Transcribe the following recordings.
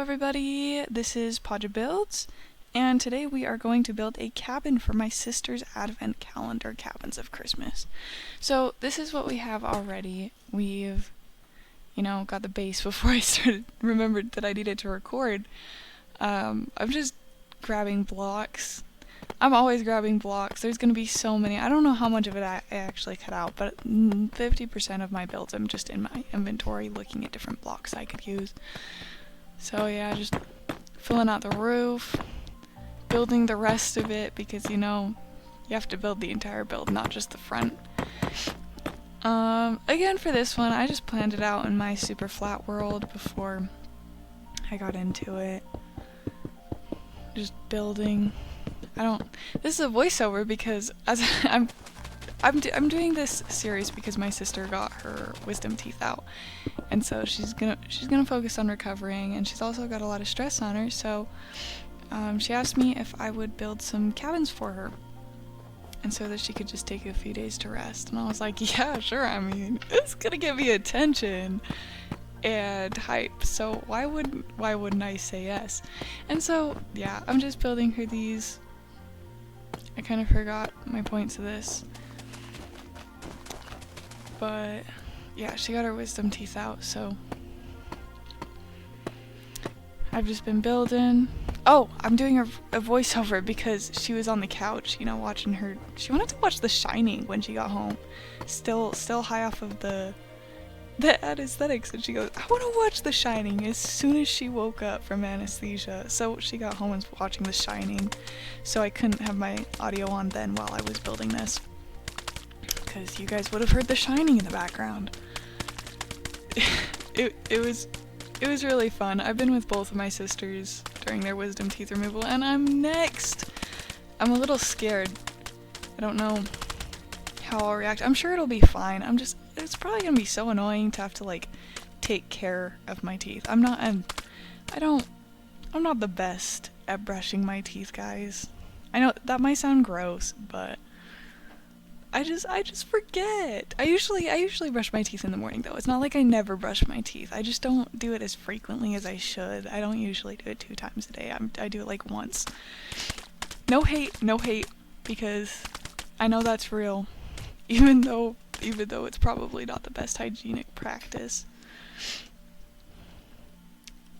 everybody, this is Podja Builds, and today we are going to build a cabin for my sister's advent calendar, Cabins of Christmas. So this is what we have already. We've, got the base before I remembered that I needed to record. I'm just grabbing blocks. I'm always grabbing blocks. There's going to be so many. I don't know how much of it I actually cut out, but 50% of my builds I'm just in my inventory looking at different blocks I could use. So yeah, just filling out the roof, building the rest of it because you have to build the entire build, not just the front. Again for this one, I just planned it out in my super flat world before I got into it. Just building. This is a voiceover because as I'm doing this series because my sister got her wisdom teeth out, and so she's gonna focus on recovering, and she's also got a lot of stress on her. So she asked me if I would build some cabins for her, and so that she could just take a few days to rest. And I was like, yeah, sure. I mean, it's gonna give me attention and hype. So why wouldn't I say yes? And so yeah, I'm just building her these. I kind of forgot my points of this. But yeah, she got her wisdom teeth out, so I've just been building. Oh, I'm doing a voiceover because she was on the couch, watching her. She wanted to watch The Shining when she got home. Still high off of the anesthetics, and she goes, I want to watch The Shining as soon as she woke up from anesthesia. So she got home and was watching The Shining, so I couldn't have my audio on then while I was building this, because you guys would have heard The Shining in the background. It was really fun. I've been with both of my sisters during their wisdom teeth removal, and I'm next. I'm a little scared. I don't know how I'll react. I'm sure it'll be fine. It's probably gonna be so annoying to have to take care of my teeth. I'm not the best at brushing my teeth, guys. I know that might sound gross, but I just forget. I usually brush my teeth in the morning though. It's not like I never brush my teeth. I just don't do it as frequently as I should. I don't usually do it 2 times a day. I do it once. No hate, because I know that's real. Even though it's probably not the best hygienic practice.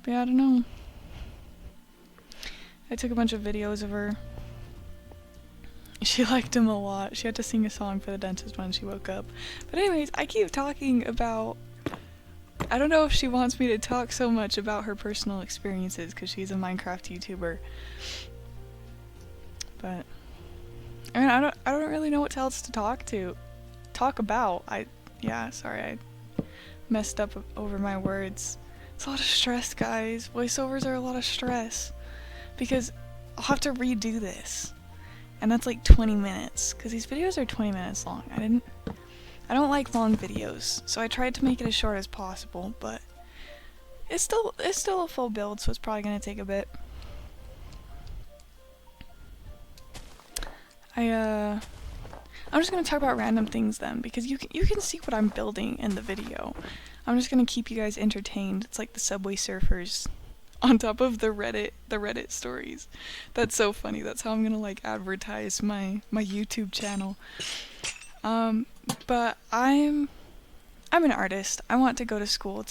But yeah, I don't know. I took a bunch of videos of her. She liked him a lot. She had to sing a song for the dentist when she woke up. But anyways, I keep talking about... I don't know if she wants me to talk so much about her personal experiences because she's a Minecraft YouTuber. But I mean, I don't really know what else to talk about. I messed up over my words. It's a lot of stress, guys. Voiceovers are a lot of stress because I'll have to redo this. And that's 20 minutes, because these videos are 20 minutes long. I don't like long videos, so I tried to make it as short as possible, but it's still a full build, so it's probably gonna take a bit. I'm just gonna talk about random things then, because you can see what I'm building in the video. I'm just gonna keep you guys entertained. It's like the Subway Surfers on top of the Reddit stories. That's so funny. That's how I'm gonna advertise my YouTube channel. But I'm an artist. I want to go to school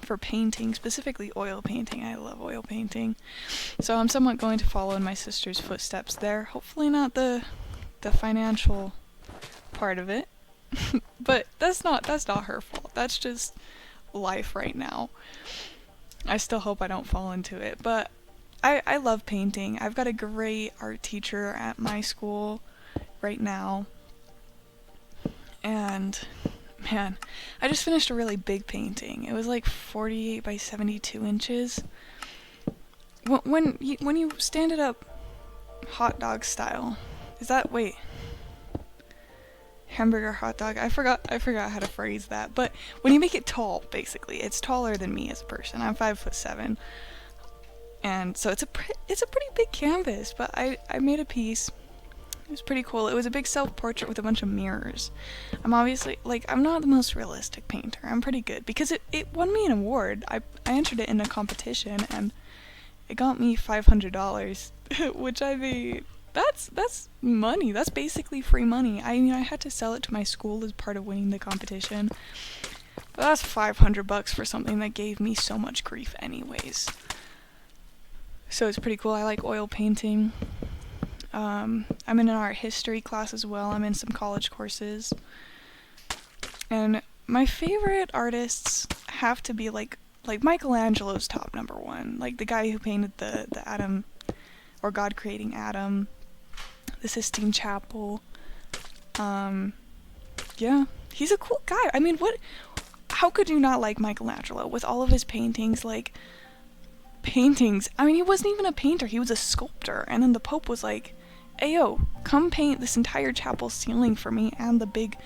for painting, specifically oil painting. I love oil painting. So I'm somewhat going to follow in my sister's footsteps there. Hopefully not the financial part of it. But that's not her fault. That's just life right now. I still hope I don't fall into it, but I love painting. I've got a great art teacher at my school right now, and man, I just finished a really big painting. It was 48 by 72 inches. When you stand it up hot dog style, hamburger hot dog. I forgot how to phrase that. But when you make it tall, basically, it's taller than me as a person. I'm 5'7", and so it's a pretty big canvas. But I made a piece, It was pretty cool. It was a big self-portrait with a bunch of mirrors. I'm obviously, like, I'm not the most realistic painter. I'm pretty good because it won me an award. I entered it in a competition and it got me $500, which I mean, that's money. That's basically free money. I mean, I had to sell it to my school as part of winning the competition. But that's $500 for something that gave me so much grief anyways. So it's pretty cool. I like oil painting. I'm in an art history class as well. I'm in some college courses. And my favorite artists have to be like Michelangelo's top number one. Like the guy who painted the Adam, or God creating Adam, the Sistine Chapel. Yeah, he's a cool guy. I mean, how could you not like Michelangelo with all of his paintings? Like, paintings. I mean, he wasn't even a painter, he was a sculptor. And then the Pope was like, "Ayo, come paint this entire chapel ceiling for me and the big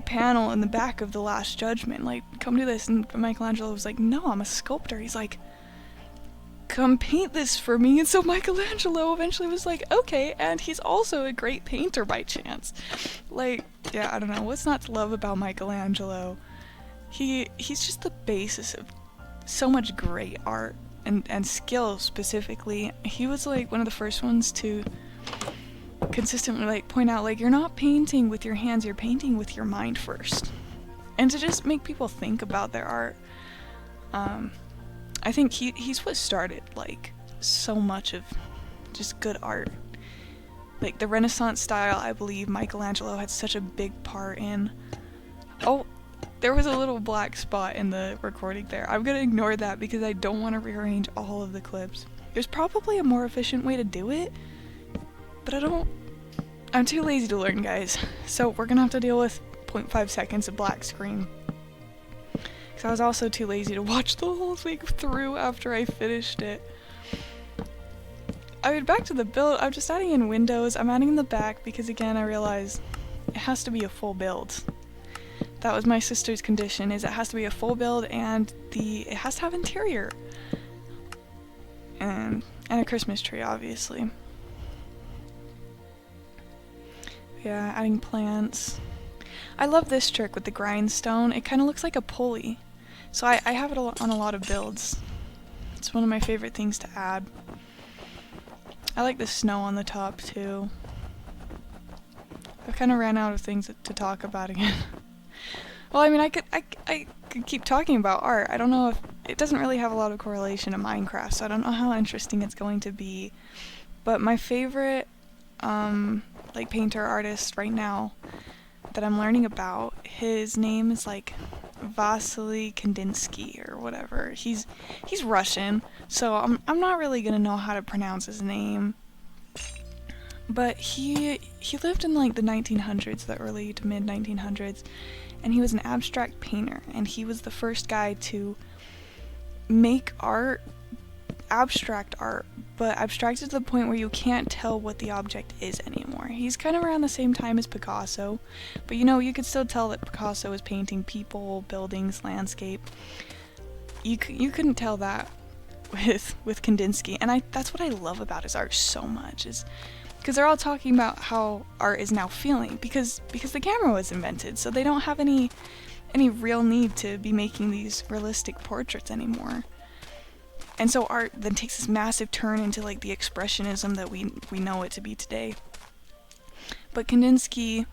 panel in the back of the Last Judgment. Like, come do this." And Michelangelo was like, "No, I'm a sculptor." He's like, "Come paint this for me." And so Michelangelo eventually was like, "Okay," and he's also a great painter by chance. Like, yeah, I don't know, what's not to love about Michelangelo? He's just the basis of so much great art and skill specifically. He was like one of the first ones to consistently like point out, like, you're not painting with your hands, you're painting with your mind first. And to just make people think about their art. I think he's what started like so much of just good art. Like the Renaissance style, I believe Michelangelo had such a big part in. Oh, there was a little black spot in the recording there. I'm gonna ignore that because I don't want to rearrange all of the clips. There's probably a more efficient way to do it, but I'm too lazy to learn, guys. So we're gonna have to deal with 0.5 seconds of black screen. Because I was also too lazy to watch the whole thing through after I finished it. I mean, back to the build, I'm just adding in windows. I'm adding in the back because, again, I realized it has to be a full build. That was my sister's condition, is it has to be a full build and it has to have interior. And a Christmas tree, obviously. Yeah, adding plants. I love this trick with the grindstone. It kind of looks like a pulley. So I have it on a lot of builds. It's one of my favorite things to add. I like the snow on the top too. I've kind of ran out of things to talk about again. Well, I mean, I could keep talking about art. I don't know if it doesn't really have a lot of correlation to Minecraft, so I don't know how interesting it's going to be. But my favorite like painter artist right now that I'm learning about, his name is like Vasily Kandinsky or whatever. He's Russian, so I'm not really gonna know how to pronounce his name. But he lived in like the 1900s, the early to mid 1900s, and he was an abstract painter, and he was the first guy to make art, abstract art, but abstracted to the point where you can't tell what the object is anymore. He's kind of around the same time as Picasso, but you know, you could still tell that Picasso was painting people, buildings, landscape. You couldn't tell that with Kandinsky, and that's what I love about his art so much, is because they're all talking about how art is now feeling, because the camera was invented, so they don't have any real need to be making these realistic portraits anymore. And so art then takes this massive turn into like the expressionism that we know it to be today. But Kandinsky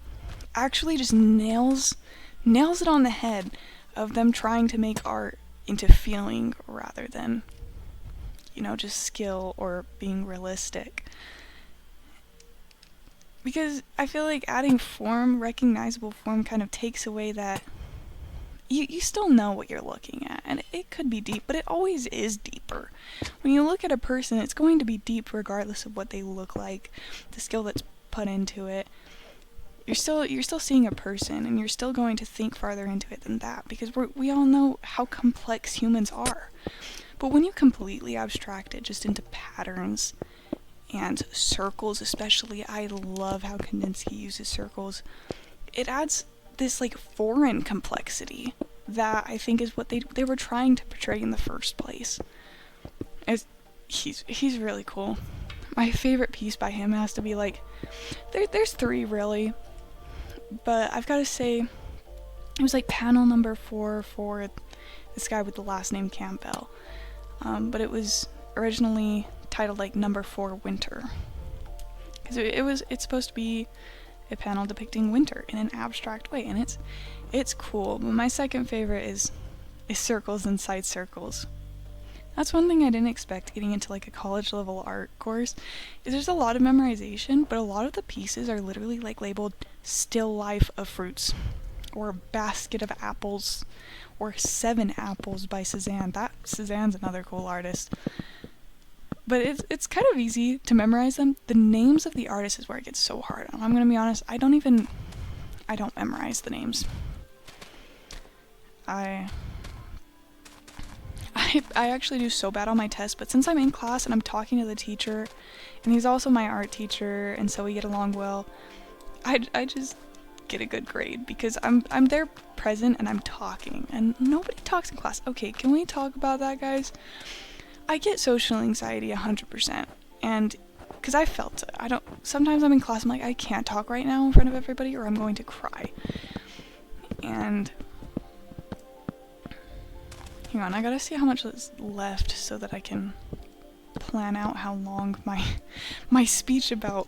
actually just nails it on the head of them trying to make art into feeling rather than, you know, just skill or being realistic. Because I feel like adding form, recognizable form, kind of takes away that you still know what you're looking at, and it could be deep, but it always is deeper. When you look at a person, it's going to be deep regardless of what they look like, the skill that's put into it. You're still seeing a person, and you're still going to think farther into it than that, because we all know how complex humans are. But when you completely abstract it just into patterns and circles especially, I love how Kandinsky uses circles. It adds this like foreign complexity that I think is what they were trying to portray in the first place. He's really cool. my favorite piece by him has to be like, there's three really, but I've got to say, it was like panel number 4 for this guy with the last name Campbell. But it was originally titled like number 4 Winter. Because it's supposed to be a panel depicting winter in an abstract way, and it's cool. But my second favorite is circles inside circles. That's one thing I didn't expect getting into like a college level art course, is there's a lot of memorization, but a lot of the pieces are literally like labeled still life of fruits, or a basket of apples, or 7 apples by Cézanne. Cézanne's another cool artist. But it's kind of easy to memorize them. The names of the artists is where it gets so hard. I'm gonna be honest, I don't memorize the names. I actually do so bad on my tests, but since I'm in class and I'm talking to the teacher, and he's also my art teacher, and so we get along well, I just get a good grade because I'm there present and I'm talking, and nobody talks in class. Okay, can we talk about that, guys? I get social anxiety 100%, and because I felt it. Sometimes I'm in class, I'm like, I can't talk right now in front of everybody or I'm going to cry. And hang on, I gotta see how much is left so that I can plan out how long my speech about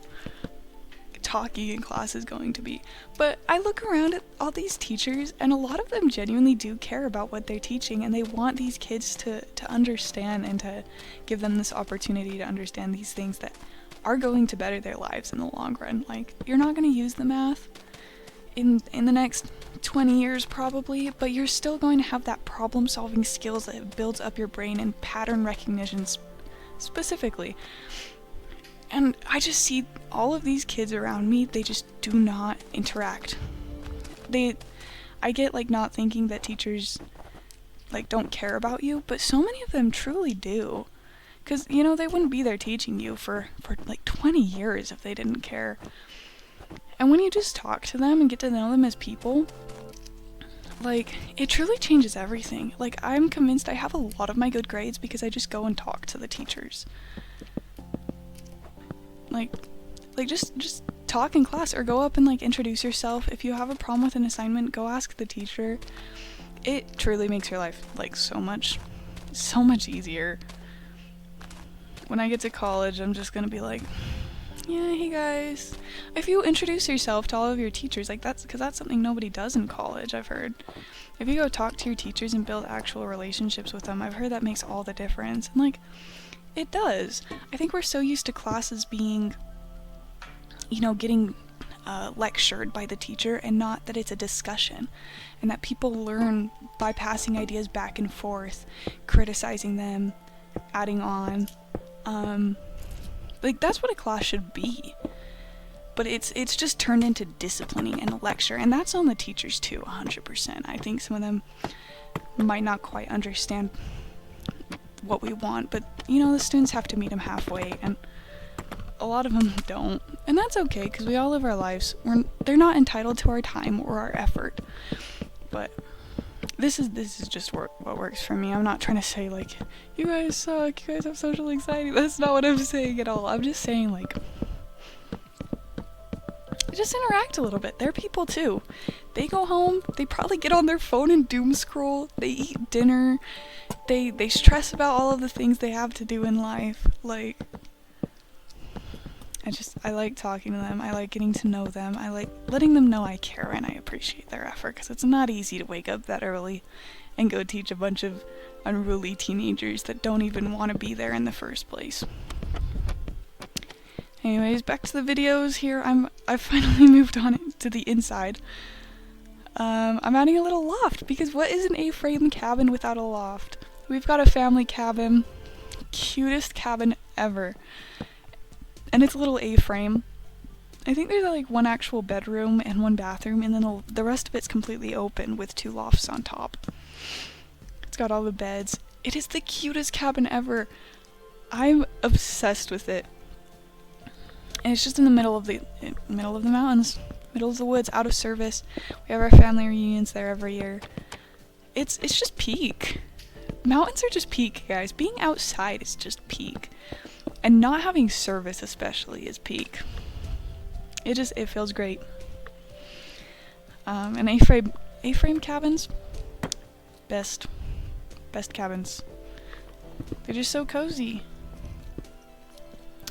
talking in class is going to be. But I look around at all these teachers, and a lot of them genuinely do care about what they're teaching, and they want these kids to understand and to give them this opportunity to understand these things that are going to better their lives in the long run. Like, you're not going to use the math in the next 20 years probably, but you're still going to have that problem solving skills that builds up your brain and pattern recognition specifically. And I just see all of these kids around me, they just do not interact. I get like not thinking that teachers like don't care about you, but so many of them truly do. 'Cause, you know, they wouldn't be there teaching you for like 20 years if they didn't care. And when you just talk to them and get to know them as people, like, it truly changes everything. Like, I'm convinced I have a lot of my good grades because I just go and talk to the teachers. Like just talk in class, or go up and like introduce yourself. If you have a problem with an assignment, go ask the teacher. It truly makes your life like so much easier. When I get to college, I'm just gonna be like, yeah, hey guys. If you introduce yourself to all of your teachers, like that's something nobody does in college, I've heard. If you go talk to your teachers and build actual relationships with them, I've heard that makes all the difference. And like, it does. I think we're so used to classes being, you know, getting lectured by the teacher, and not that it's a discussion, and that people learn by passing ideas back and forth, criticizing them, adding on. Like, that's what a class should be. But it's just turned into disciplining and a lecture, and that's on the teachers too, 100%. I think some of them might not quite understand what we want, but you know, the students have to meet them halfway, and a lot of them don't, and that's okay, because we all live our lives. They're not entitled to our time or our effort. But this is just what works for me. I'm not trying to say like, you guys suck, you guys have social anxiety. That's not what I'm saying at all. I'm just saying, like, just interact a little bit. They're people too. They go home, they probably get on their phone and doom scroll, they eat dinner, they stress about all of the things they have to do in life. Like, I like talking to them, I like getting to know them, I like letting them know I care and I appreciate their effort, because it's not easy to wake up that early and go teach a bunch of unruly teenagers that don't even want to be there in the first place. Anyways, back to the videos here. I've finally moved on to the inside. I'm adding a little loft, because what is an A-frame cabin without a loft? We've got a family cabin, cutest cabin ever, and it's a little A-frame. I think there's like one actual bedroom and one bathroom, and then the rest of it's completely open with 2 lofts on top. It's got all the beds. It is the cutest cabin ever. I'm obsessed with it. And it's just in the middle of the mountains, middle of the woods, out of service. We have our family reunions there every year. It's just peak. Mountains are just peak, guys. Being outside is just peak. And not having service especially is peak. It feels great. And A-frame cabins, best cabins. They're just so cozy.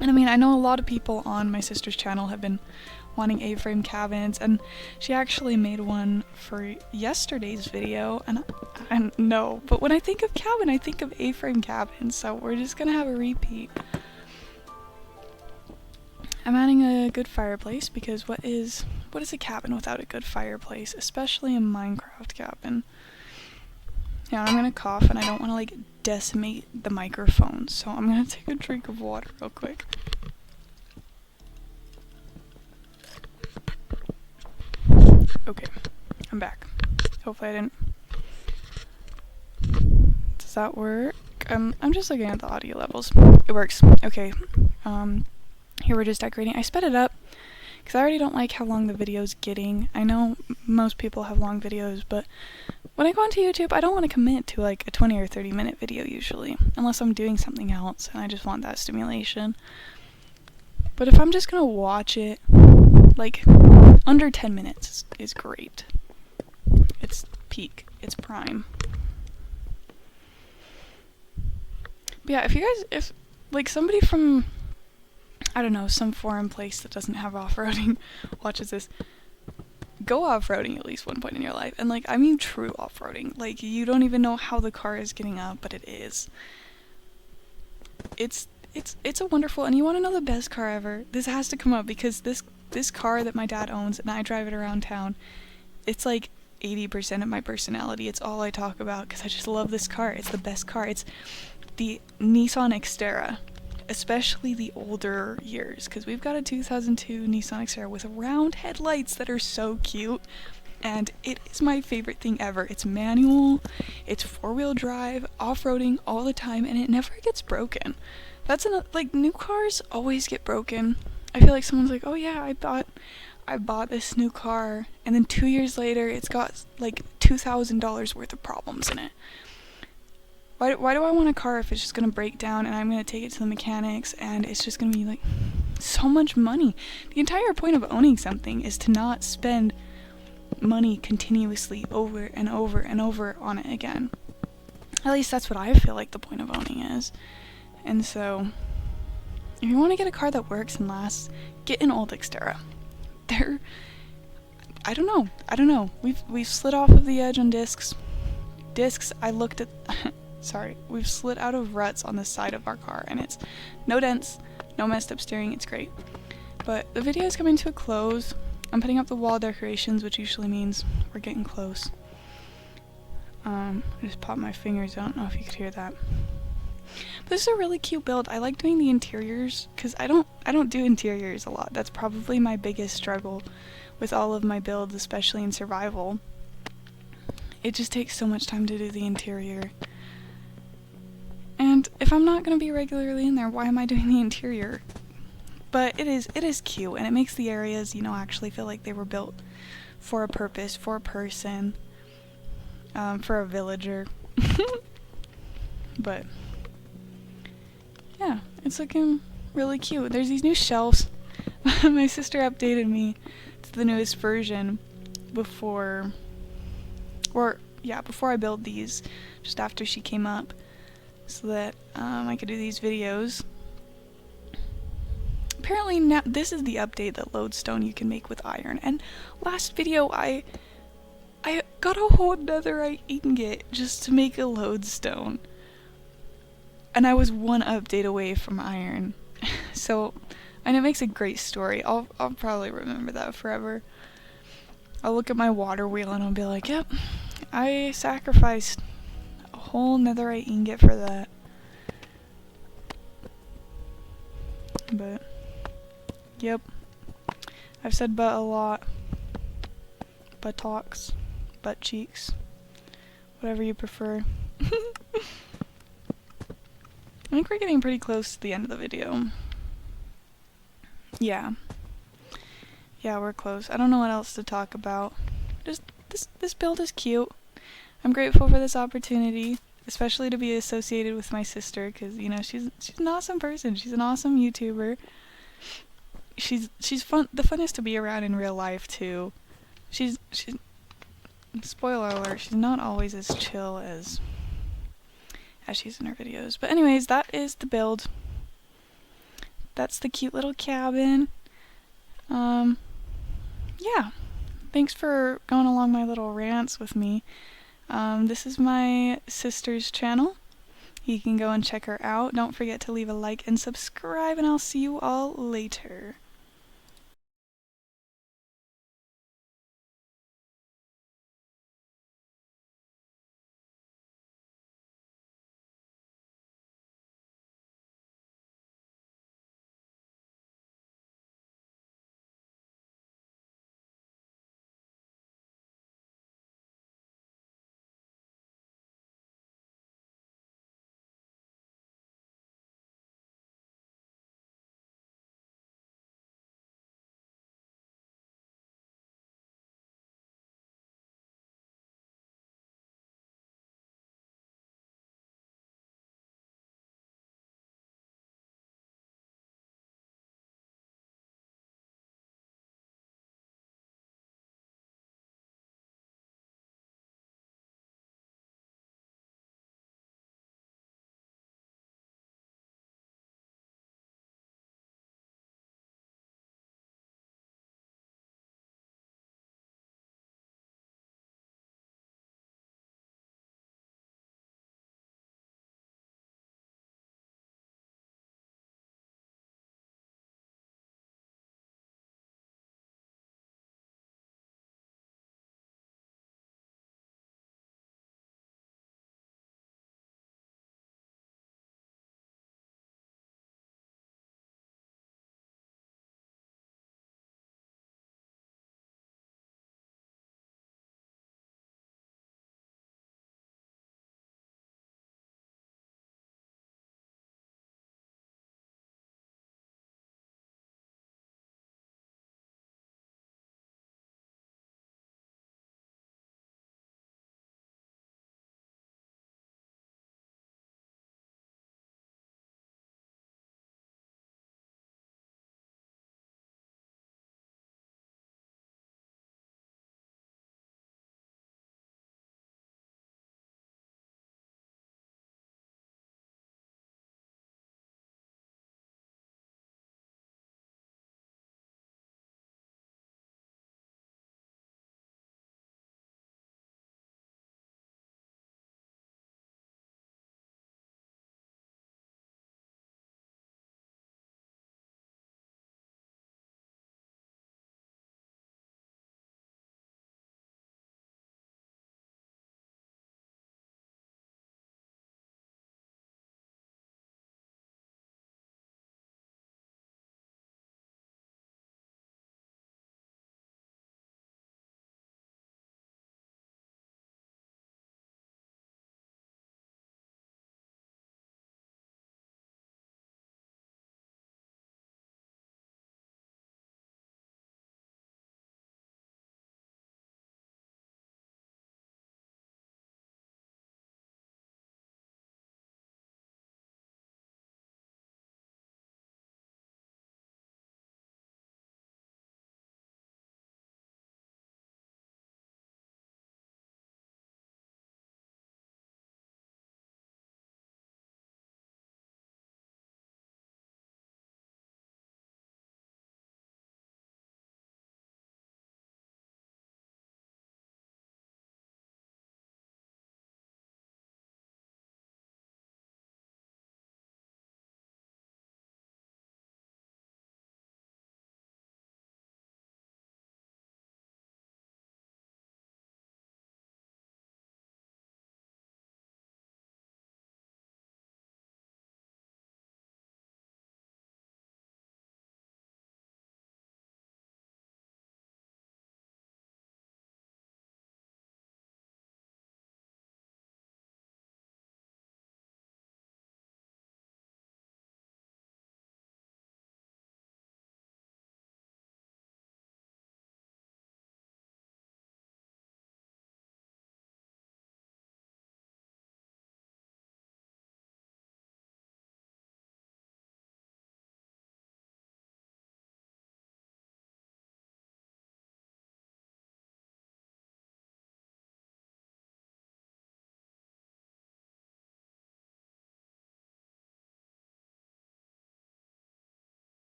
And I mean, I know a lot of people on my sister's channel have been wanting A-frame cabins, and she actually made one for yesterday's video, and I know, but when I think of cabin, I think of A-frame cabins, so we're just gonna have a repeat. I'm adding a good fireplace because what is a cabin without a good fireplace, especially a Minecraft cabin? Yeah, I'm gonna cough and I don't want to like decimate the microphone, so I'm gonna take a drink of water real quick. Okay, I'm back. Hopefully I didn't. Does that work? I'm just looking at the audio levels. It works. Okay. Here we're just decorating. I sped it up because I already don't like how long the video's getting. I know most people have long videos, but when I go onto YouTube, I don't want to commit to like a 20 or 30 minute video usually, unless I'm doing something else and I just want that stimulation. But if I'm just gonna watch it, like under 10 minutes is great. It's peak. It's prime. But yeah, if like somebody from, I don't know, some foreign place that doesn't have off-roading watches this, go off-roading at least one point in your life. And like, I mean true off-roading. Like, you don't even know how the car is getting up, but it is. It's a wonderful, and you want to know the best car ever? This has to come up because this car that my dad owns and I drive it around town, it's like 80% of my personality. It's all I talk about because I just love this car. It's the best car. It's the Nissan Xterra. Especially the older years, because we've got a 2002 Nissan Xterra with round headlights that are so cute, and it is my favorite thing ever. It's manual, it's four-wheel drive, off-roading all the time, and it never gets broken. That's like, new cars always get broken. I feel like someone's like, oh yeah, I bought this new car, and then 2 years later it's got like $2,000 worth of problems in it. Why do I want a car if it's just gonna break down and I'm gonna take it to the mechanics and it's just gonna be like so much money? The entire point of owning something is to not spend money continuously over and over and over on it again. At least that's what I feel like the point of owning is. And so, if you want to get a car that works and lasts, get an old Xterra. I don't know. We've slid off of the edge on discs. I looked at. Sorry, we've slid out of ruts on the side of our car, and it's no dents, no messed up steering, it's great. But the video is coming to a close. I'm putting up the wall decorations, which usually means we're getting close. I just popped my fingers, I don't know if you could hear that. But this is a really cute build. I like doing the interiors, because I don't do interiors a lot. That's probably my biggest struggle with all of my builds, especially in survival. It just takes so much time to do the interior. And if I'm not going to be regularly in there, why am I doing the interior? But it is cute, and it makes the areas, you know, actually feel like they were built for a purpose, for a person, for a villager. But, yeah, it's looking really cute. There's these new shelves. My sister updated me to the newest version before I built these, just after she came up. So that I could do these videos. Apparently now this is the update that lodestone you can make with iron. And last video I got a whole netherite ingot just to make a lodestone. And I was one update away from iron. So, and it makes a great story. I'll probably remember that forever. I'll look at my water wheel and I'll be like, yep, I sacrificed whole netherite ingot for that. But yep, I've said butt a lot. Buttocks, butt cheeks, whatever you prefer. I think we're getting pretty close to the end of the video. Yeah, we're close. I don't know what else to talk about. Just this build is cute. I'm grateful for this opportunity. especially to be associated with my sister, because you know she's an awesome person. She's an awesome YouTuber. She's fun, the funnest to be around in real life too. She's spoiler alert, she's not always as chill as she's in her videos. But anyways, that is the build. That's the cute little cabin. Yeah. Thanks for going along my little rants with me. This is my sister's channel. You can go and check her out. Don't forget to leave a like and subscribe, and I'll see you all later.